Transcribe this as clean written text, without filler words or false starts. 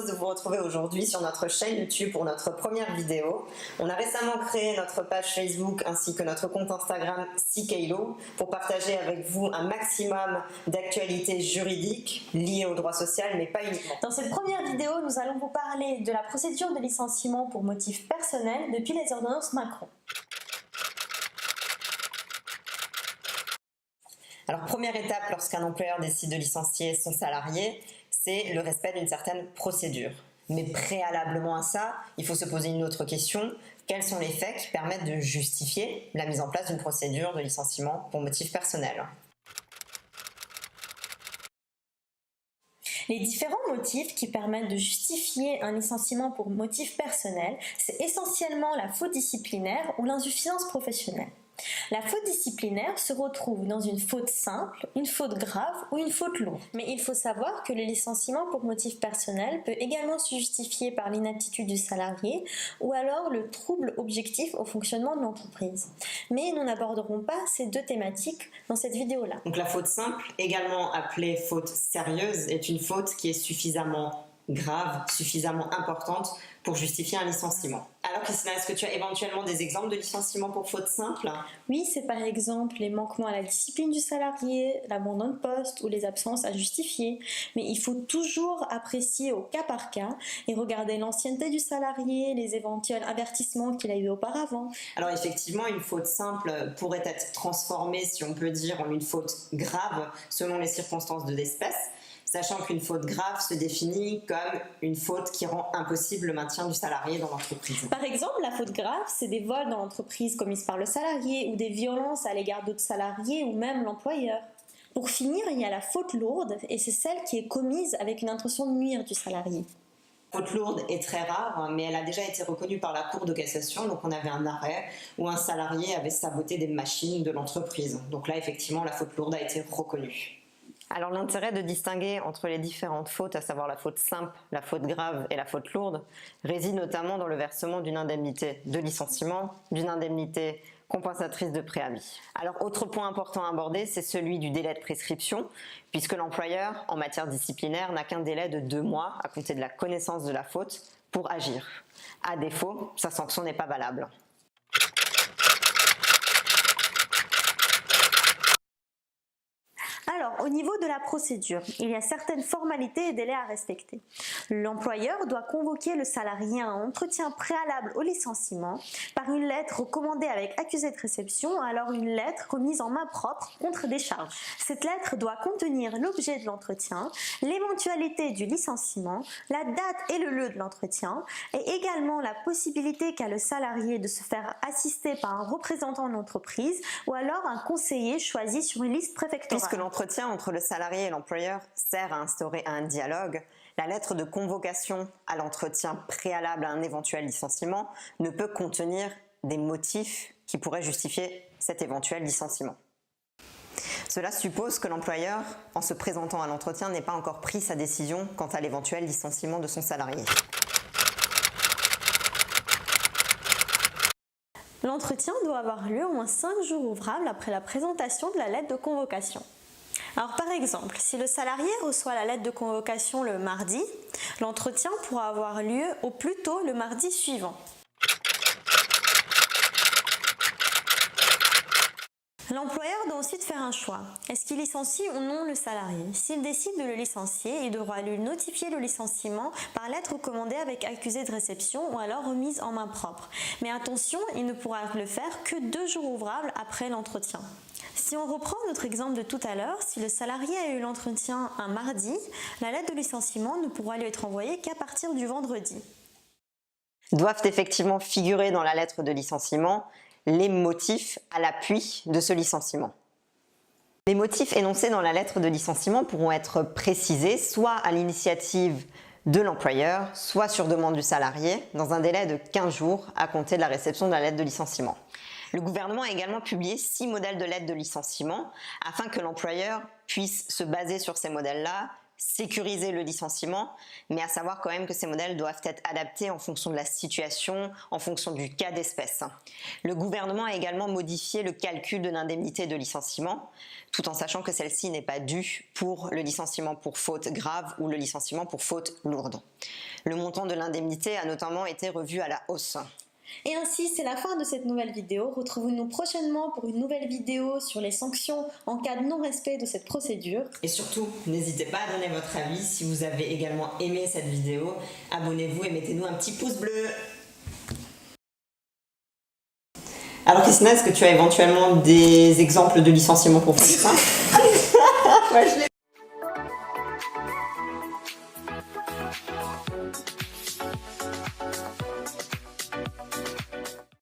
heureuse de vous retrouver aujourd'hui sur notre chaîne YouTube pour notre première vidéo. On a récemment créé notre page Facebook ainsi que notre compte Instagram CKLaw pour partager avec vous un maximum d'actualités juridiques liées au droit social, mais pas uniquement. Dans cette première vidéo, nous allons vous parler de la procédure de licenciement pour motif personnel depuis les ordonnances Macron. Alors, première étape lorsqu'un employeur décide de licencier son salarié, c'est le respect d'une certaine procédure. Mais préalablement à ça, il faut se poser une autre question. Quels sont les faits qui permettent de justifier la mise en place d'une procédure de licenciement pour motif personnel ? Les différents motifs qui permettent de justifier un licenciement pour motif personnel, c'est essentiellement la faute disciplinaire ou l'insuffisance professionnelle. La faute disciplinaire se retrouve dans une faute simple, une faute grave ou une faute lourde. Mais il faut savoir que le licenciement pour motif personnel peut également se justifier par l'inaptitude du salarié ou alors le trouble objectif au fonctionnement de l'entreprise. Mais nous n'aborderons pas ces deux thématiques dans cette vidéo-là. Donc la faute simple, également appelée faute sérieuse, est une faute qui est suffisamment grave, suffisamment importante pour justifier un licenciement. Alors Christina, est-ce que tu as éventuellement des exemples de licenciement pour faute simple ? Oui, c'est par exemple les manquements à la discipline du salarié, l'abandon de poste ou les absences à justifier. Mais il faut toujours apprécier au cas par cas et regarder l'ancienneté du salarié, les éventuels avertissements qu'il a eu auparavant. Alors effectivement, une faute simple pourrait être transformée, si on peut dire, en une faute grave selon les circonstances de l'espèce, sachant qu'une faute grave se définit comme une faute qui rend impossible le maintien du salarié dans l'entreprise. Par exemple, la faute grave, c'est des vols dans l'entreprise commis par le salarié ou des violences à l'égard d'autres salariés ou même l'employeur. Pour finir, il y a la faute lourde et c'est celle qui est commise avec une intention de nuire du salarié. La faute lourde est très rare, mais elle a déjà été reconnue par la Cour de cassation. Donc on avait un arrêt où un salarié avait saboté des machines de l'entreprise. Donc là, effectivement, la faute lourde a été reconnue. Alors l'intérêt de distinguer entre les différentes fautes, à savoir la faute simple, la faute grave et la faute lourde, réside notamment dans le versement d'une indemnité de licenciement, d'une indemnité compensatrice de préavis. Alors autre point important à aborder, c'est celui du délai de prescription, puisque l'employeur, en matière disciplinaire, n'a qu'un délai de 2 mois à compter de la connaissance de la faute pour agir. À défaut, sa sanction n'est pas valable. Alors, au niveau de la procédure, il y a certaines formalités et délais à respecter. L'employeur doit convoquer le salarié à un entretien préalable au licenciement par une lettre recommandée avec accusé de réception ou alors une lettre remise en main propre contre des charges. Cette lettre doit contenir l'objet de l'entretien, l'éventualité du licenciement, la date et le lieu de l'entretien et également la possibilité qu'a le salarié de se faire assister par un représentant de l'entreprise ou alors un conseiller choisi sur une liste préfectorale. Puisque l'entretien entre le salarié et l'employeur sert à instaurer un dialogue, la lettre de convocation à l'entretien préalable à un éventuel licenciement ne peut contenir des motifs qui pourraient justifier cet éventuel licenciement. Cela suppose que l'employeur, en se présentant à l'entretien, n'ait pas encore pris sa décision quant à l'éventuel licenciement de son salarié. L'entretien doit avoir lieu au moins 5 jours ouvrables après la présentation de la lettre de convocation. Alors par exemple, si le salarié reçoit la lettre de convocation le mardi, l'entretien pourra avoir lieu au plus tôt le mardi suivant. L'employeur doit ensuite faire un choix. Est-ce qu'il licencie ou non le salarié? S'il décide de le licencier, il devra lui notifier le licenciement par lettre recommandée avec accusé de réception ou alors remise en main propre. Mais attention, il ne pourra le faire que 2 jours ouvrables après l'entretien. Si on reprend notre exemple de tout à l'heure, si le salarié a eu l'entretien un mardi, la lettre de licenciement ne pourra lui être envoyée qu'à partir du vendredi. Doivent effectivement figurer dans la lettre de licenciement les motifs à l'appui de ce licenciement. Les motifs énoncés dans la lettre de licenciement pourront être précisés soit à l'initiative de l'employeur, soit sur demande du salarié, dans un délai de 15 jours à compter de la réception de la lettre de licenciement. Le gouvernement a également publié 6 modèles de lettres de licenciement afin que l'employeur puisse se baser sur ces modèles-là sécuriser le licenciement, mais à savoir quand même que ces modèles doivent être adaptés en fonction de la situation, en fonction du cas d'espèce. Le gouvernement a également modifié le calcul de l'indemnité de licenciement, tout en sachant que celle-ci n'est pas due pour le licenciement pour faute grave ou le licenciement pour faute lourde. Le montant de l'indemnité a notamment été revu à la hausse. Et ainsi, c'est la fin de cette nouvelle vidéo. Retrouvez-nous prochainement pour une nouvelle vidéo sur les sanctions en cas de non-respect de cette procédure. Et surtout, n'hésitez pas à donner votre avis. Si vous avez également aimé cette vidéo, abonnez-vous et mettez-nous un petit pouce bleu. Alors Christina, est-ce que tu as éventuellement des exemples de licenciement pour faute grave?